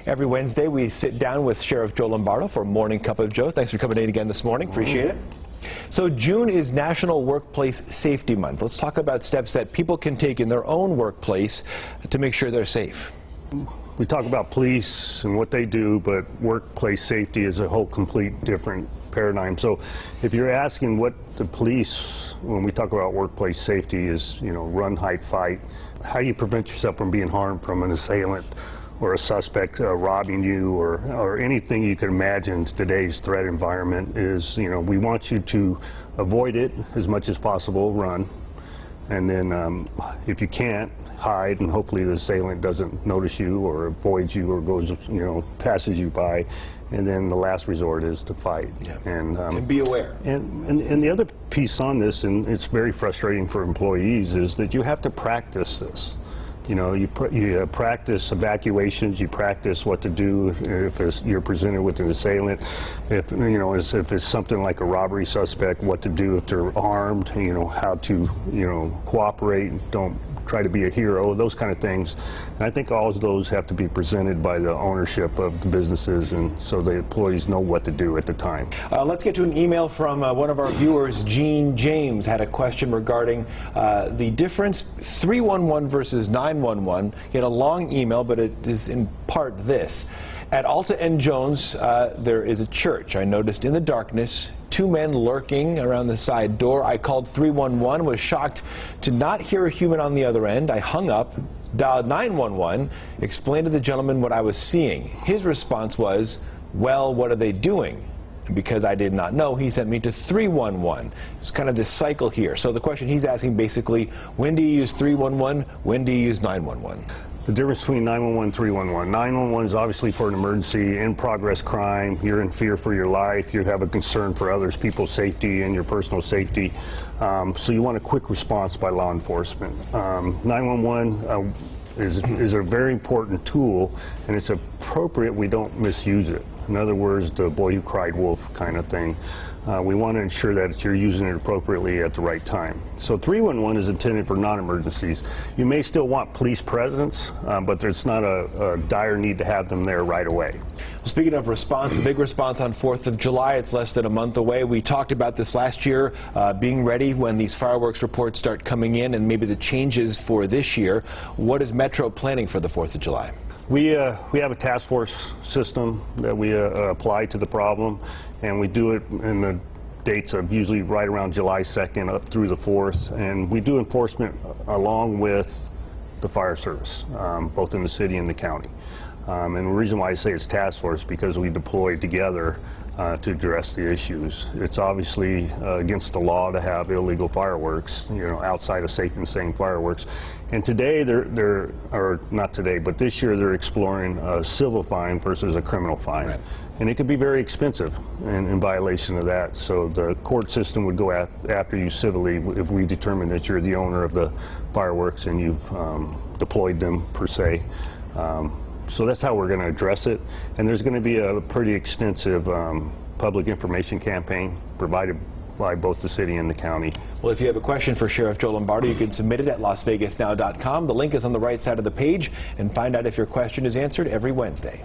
Every Wednesday, we sit down with Sheriff Joe Lombardo for Morning Cup of Joe. Thanks for coming in again this morning. Appreciate it. So June is National Workplace Safety Month. Let's talk about steps that people can take in their own workplace to make sure they're safe. We talk about police and what they do, but workplace safety is a whole complete different paradigm. So if you're asking what the police, when we talk about workplace safety, is, run, hide, fight, how you prevent yourself from being harmed from an assailant or a suspect robbing you or anything you can imagine. Today's threat environment is, we want you to avoid it as much as possible, run, and then if you can't, hide, and hopefully the assailant doesn't notice you or avoids you or goes, passes you by. And then the last resort is to fight. Yeah. And be aware. And the other piece on this, and it's very frustrating for employees, is that you have to practice this. You practice evacuations, you practice what to do if you're presented with an assailant, if it's something like a robbery suspect, what to do if they're armed, how to, cooperate, don't try to be a hero, those kind of things. And I think all of those have to be presented by the ownership of the businesses, and so the employees know what to do at the time. Let's get to an email from one of our viewers. Jean James had a question regarding the difference 311 versus 911. He had a long email, but it is in part this. At Alta and Jones, there is a church. I noticed in the darkness 2 men lurking around the side door. I called 311, was shocked to not hear a human on the other end. I hung up, dialed 911, explained to the gentleman what I was seeing. His response was, well, what are they doing? And because I did not know, he sent me to 311. It's kind of this cycle here. So the question he's asking basically, when do you use 311? When do you use 911? The difference between 911 and 311. 911 is obviously for an emergency, in-progress crime. You're in fear for your life. You have a concern for others, people's safety and your personal safety. So you want a quick response by law enforcement. 911 is a very important tool, and it's appropriate we don't misuse it. In other words, the boy who cried wolf kind of thing. We want to ensure that you're using it appropriately at the right time. So 311 is intended for non-emergencies. You may still want police presence, but there's not a dire need to have them there right away. Well, speaking of response, a big response on 4th of July. It's less than a month away. We talked about this last year, being ready when these fireworks reports start coming in and maybe the changes for this year. What is Metro planning for the 4th of July? We have a task force system that we apply to the problem, and we do it in the dates of usually right around July 2nd up through the 4th, and we do enforcement along with the fire service, both in the city and the county. And the reason why I say it's task force because we deploy together to address the issues. It's obviously against the law to have illegal fireworks, outside of safe and sane fireworks. And today, or not today, but this year they're exploring a civil fine versus a criminal fine. Right. And it could be very expensive in violation of that. So the court system would go after you civilly if we determine that you're the owner of the fireworks and you've deployed them, per se. So that's how we're going to address it. And there's going to be a pretty extensive public information campaign provided by both the city and the county. Well, if you have a question for Sheriff Joe Lombardo, you can submit it at LasVegasNow.com. The link is on the right side of the page, and find out if your question is answered every Wednesday.